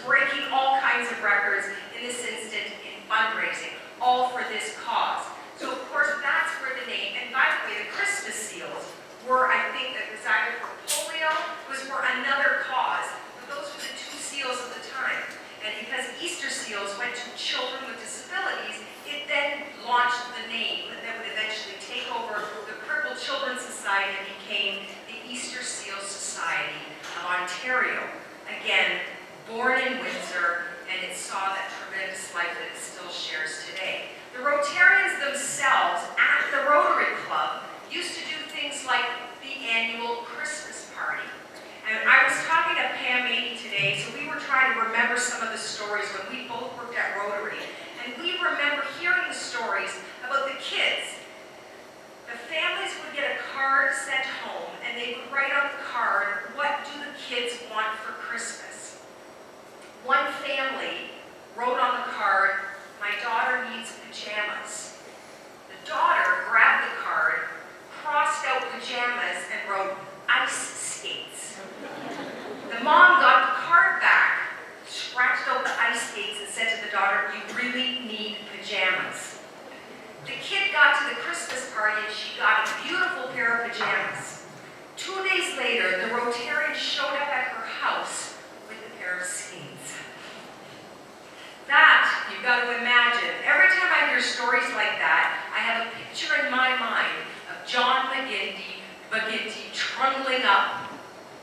breaking all kinds of records, in this instant in fundraising, all for this cause. So of course that's where the name, and by the way, the Christmas seals were, I think, that was either for polio, was for another cause, but those were the two seals of the time. And because Easter seals went to children with disabilities, it then launched the name that would eventually take over the Crippled Children's Society and became the Easter Seal Society of Ontario. Again, born in Windsor, and it saw that tremendous life that it still shares today. The Rotarians themselves at the Rotary Club used to do things like the annual Christmas party. And I was talking to Pam Mady today, so we were trying to remember some of the stories when we both worked at Rotary. And we remember hearing the stories about the kids. The families would get a card sent home, and they would write on the card, what do the kids want for Christmas? One family wrote on the card, my daughter needs pajamas. The daughter grabbed the card, crossed out pajamas, and wrote ice skates. The mom got the card back, scratched out the ice skates, and said to the daughter, you really need pajamas. The kid got to the Christmas party and she got a beautiful pair of pajamas. 2 days later, the Rotarian showed up at her house with a pair of skates. That, you've got to imagine, every time I hear stories like that, I have a picture in my mind of John McGivney trundling up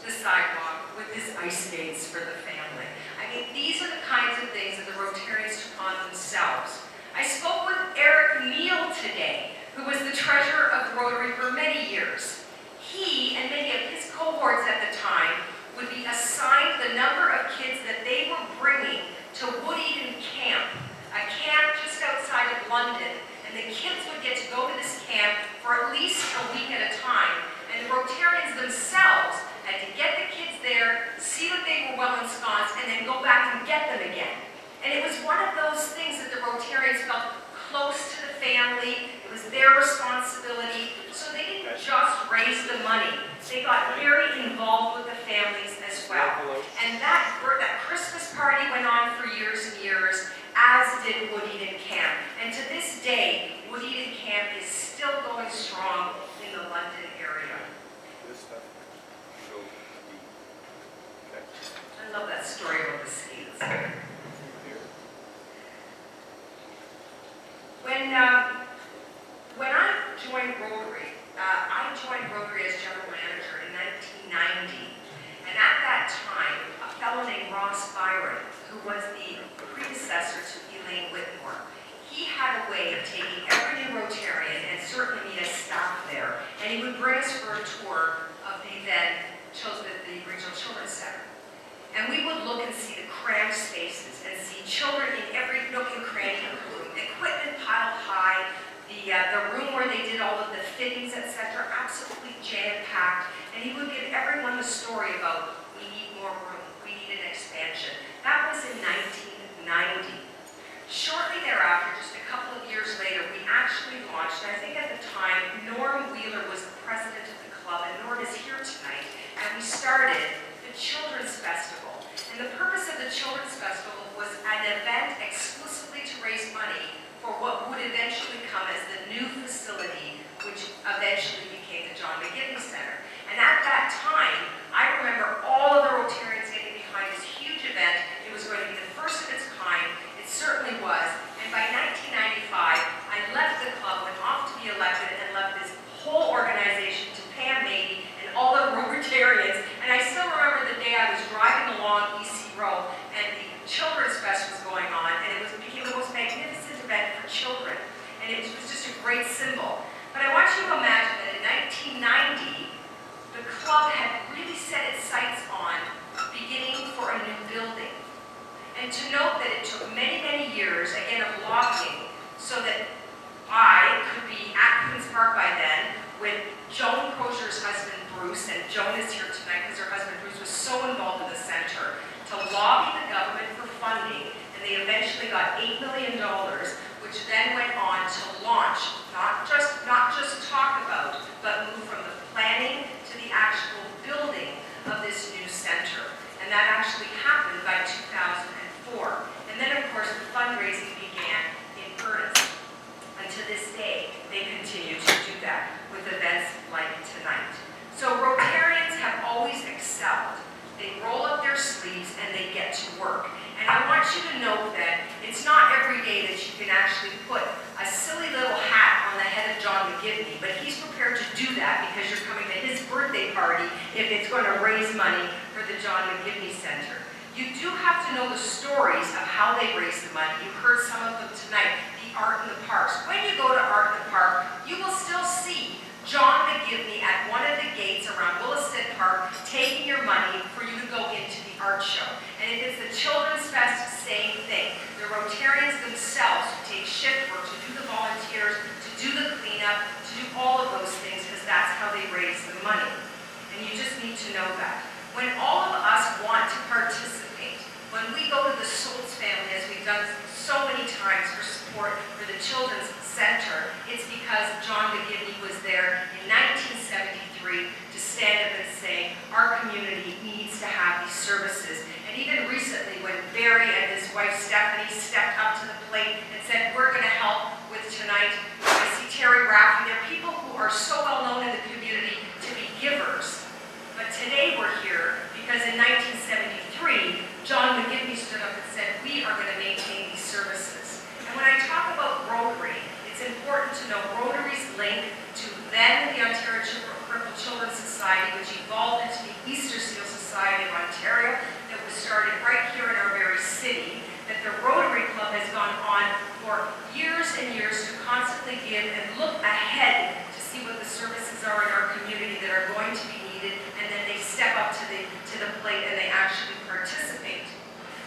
the sidewalk with his ice skates for the family. I mean, these are the kinds of things that the Rotarians took on themselves. I spoke with Eric Neal today, who was the treasurer of the Rotary for many years. He and many of his cohorts at the time would be assigned the number of kids that they were bringing to Woodeden Camp, a camp just outside of London. And the kids would get to go to this camp for at least a week at a time. And the Rotarians themselves had to get the kids there, see that they were well ensconced, and then go back and get them again. And it was one of those things that the Rotarians felt close to the family. It was their responsibility. So they didn't just raise the money. They got very involved with the families as well. And that Christmas party went on for years and years, as did Woodeden Camp. And to this day, Woodeden Camp is still going strong in the London area. I love that story about the skates. When I joined Rotary, as general manager in 1990. And at that time, a fellow named Ross Byron, who was the predecessor to Elaine Whitmore, he had a way of taking every new Rotarian, and certainly me as staff there, and he would bring us for a tour of the Regional Children's Center. And we would look and see the cramped spaces and see children in every nook and cranny of the room, equipment piled high, the room where they did all of the fittings, etc., absolutely jam-packed. And he would give everyone the story about, we need more room, we need an expansion. That was in 1990. Shortly thereafter, just a couple of years later, we actually launched, and I think at the time, Norm Wheeler was the president of the club, and Norm is here tonight, and we started the Children's Festival. And the purpose of the Children's Festival was an event exclusively to raise money for what would eventually come as the new facility, which eventually became the John McGivney Center. And at that time, I remember all of the Rotarians getting behind this huge event. It was going to be the first of its kind. It certainly was. And by 1995, I left the club, went off to be elected, and left this whole organization to Pam Mady and all the Rotarians. And I still remember the day I was driving along EC Row, and the Children's Fest was going on, and it became the most magnificent event for children. And it was just a great symbol. But I want you to imagine that in 1990, the club had really set its sights on beginning for a new building. And to note that it took many, many years, again, of lobbying, so that I could be at Queen's Park by then with Joan Crozier's husband, Bruce, and Joan is here tonight because her husband, Bruce, was so involved in the center, to lobby the government for funding, and they eventually got $8 million, which then went on to launch, not just talk about, but move from the planning to the actual building of this new center. And that actually happened by 2000. fundraising began in earnest. And to this day, they continue to do that with events like tonight. So Rotarians have always excelled. They roll up their sleeves and they get to work. And I want you to know that it's not every day that you can actually put a silly little hat on the head of John McGivney, but he's prepared to do that because you're coming to his birthday party if it's going to raise money for the John McGivney Center. You do have to know the stories of how they raise the money. You heard some of them tonight, the Art in the Parks. When you go to Art in the Park, you will still see John McGivney at one of the gates around Williston Park taking your money for you to go into the art show. And if it's the Children's Fest, same thing. The Rotarians themselves who take shift work to do the volunteers, to do the cleanup, to do all of those things because that's how they raise the money. And you just need to know that. When all of us want to participate, when we go to the Schultz family, as we've done so many times for support for the Children's Center, it's because John McGivney was there in 1973 to stand up and say, our community needs to have these services. And even recently, when Barry and his wife Stephanie stepped up to the plate and said, we're going to help with tonight, I see Terry Raffin. There are people who are so well known in the community to be givers. But today we're here because in 1973, John McGivney stood up and said, we are going to maintain these services. And when I talk about Rotary, it's important to know Rotary's link to then the Ontario Crippled Children's Society, which evolved into the Easter Seal Society of Ontario, that was started right here in our very city, that the Rotary Club has gone on for years and years to constantly give and look ahead to see what the services are in our community that are going to be needed, and then they step up to the plate and they actually participate.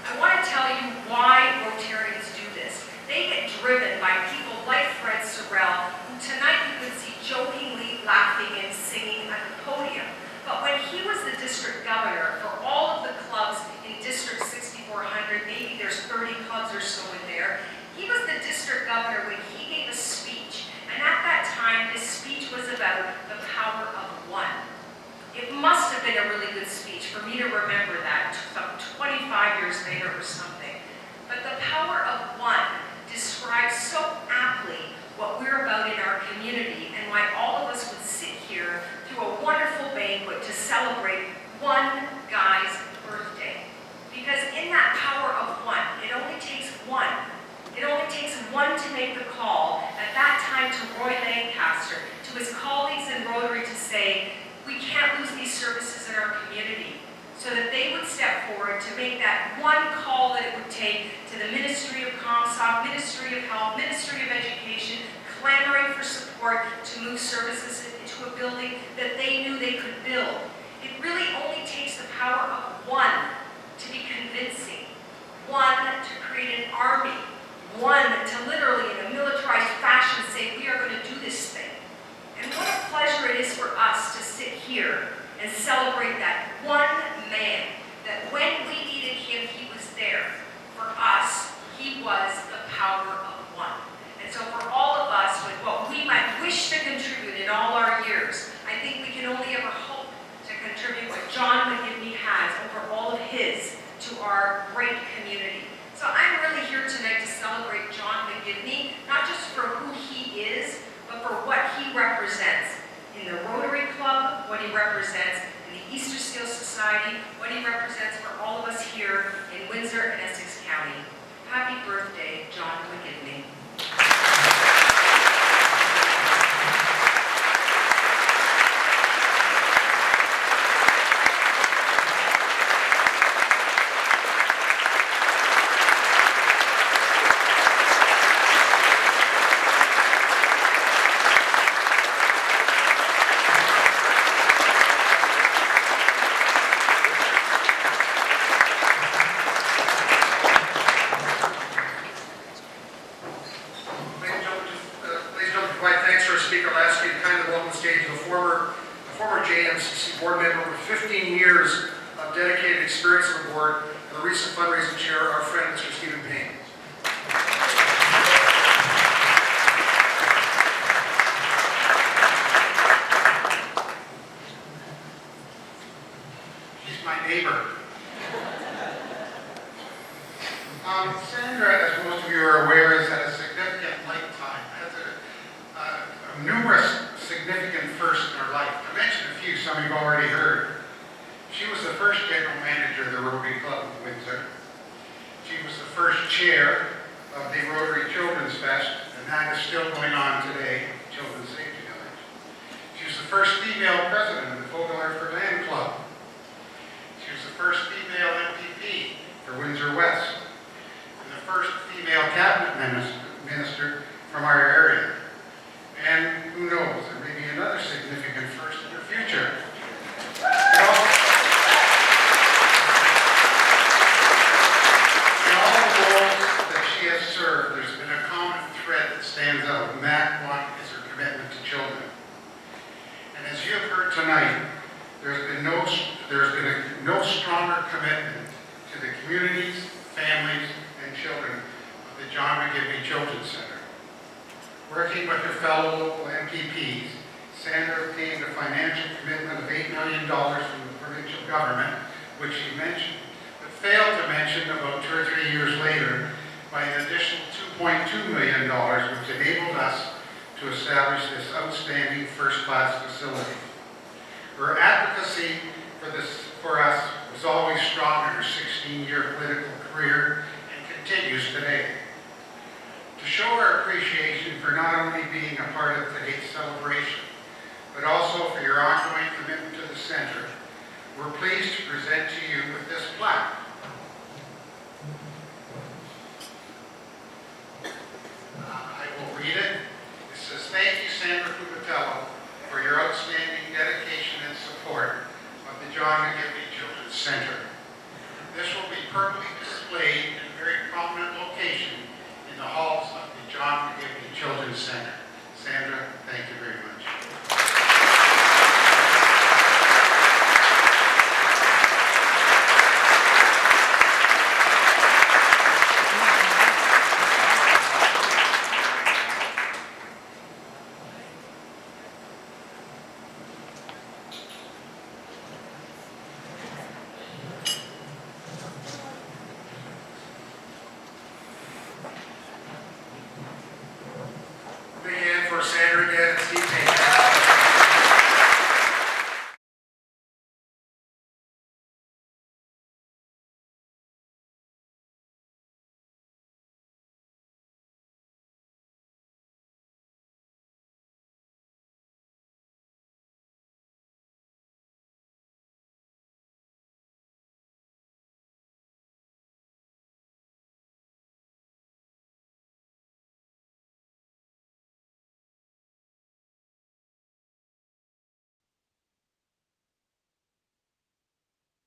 I want to tell you why Rotarians do this. They get driven by people like Fred Sorrell, who tonight you could see jokingly laughing and singing at the podium. But when he was the district governor for all of the clubs in District 6400, maybe there's 30 clubs or so in there, he was the district governor when he gave a speech. And at that time, his speech was about the power of one. It must have been a really good speech for me to remember that some 25 years later or something. But the power of one describes so aptly what we're about in our community and why all of us would sit here through a wonderful banquet to celebrate one guy's birthday. Because in that power of one, it only takes one. It only takes one to make the call, at that time to Roy Lancaster, to his colleagues in Rotary to say, we can't lose these services in our community. So that they would step forward to make that one call that it would take to the Ministry of ComSoc, Ministry of Health, Ministry of Education, clamoring for support to move services into a building that they knew they could build. It really only takes the power of one to be convincing, one to create an army, one to literally in a militarized fashion say, we are going to do this thing. And what a pleasure it is for us to sit here and celebrate that one man, that when we needed him, he was there. For us, he was the power of one. And so for all of us, with what we might wish to contribute in all our years, I think we can only ever hope to contribute what John McGivney has over all of his to our great community. So I'm really here tonight to celebrate John McGivney, not just for who he is, but for what he represents in the Rotary Club, what he represents in the Easter Seal Society, what he represents for all of us here in Windsor and Essex County. Happy birthday, John McGivney. Sandra, as most of you of the Rotary Children's Fest, and that is still going on today, Children's Safety Village. She was the first female president of the Fogelare for Land Club. She was the first female MPP for Windsor West, and the first female cabinet minister from our area. And who knows, there may be another significant first in the future. In all the roles that she has served, there's been a common thread that stands out, and that one is her commitment to children. And as you have heard tonight, there's been no stronger commitment to the communities, families, and children of the John McGivney Children's Center. Working with her fellow local MPPs, Sandra obtained a financial commitment of $8 million from the provincial government, which she mentioned, but failed to mention about 2 or 3 years later by an additional $2.2 million, which enabled us to establish this outstanding first-class facility. Her advocacy for us was always strong in her 16-year political career and continues today. To show our appreciation for not only being a part of today's celebration, but also for your ongoing commitment to the center, we're pleased to present to you with this plaque. I will read it. It says, "Thank you, Sandra Pupatello, for your outstanding dedication and support of the John McGivney Children's Center. This will be permanently displayed in a very prominent location in the halls of the John McGivney Children's Center." Sandra,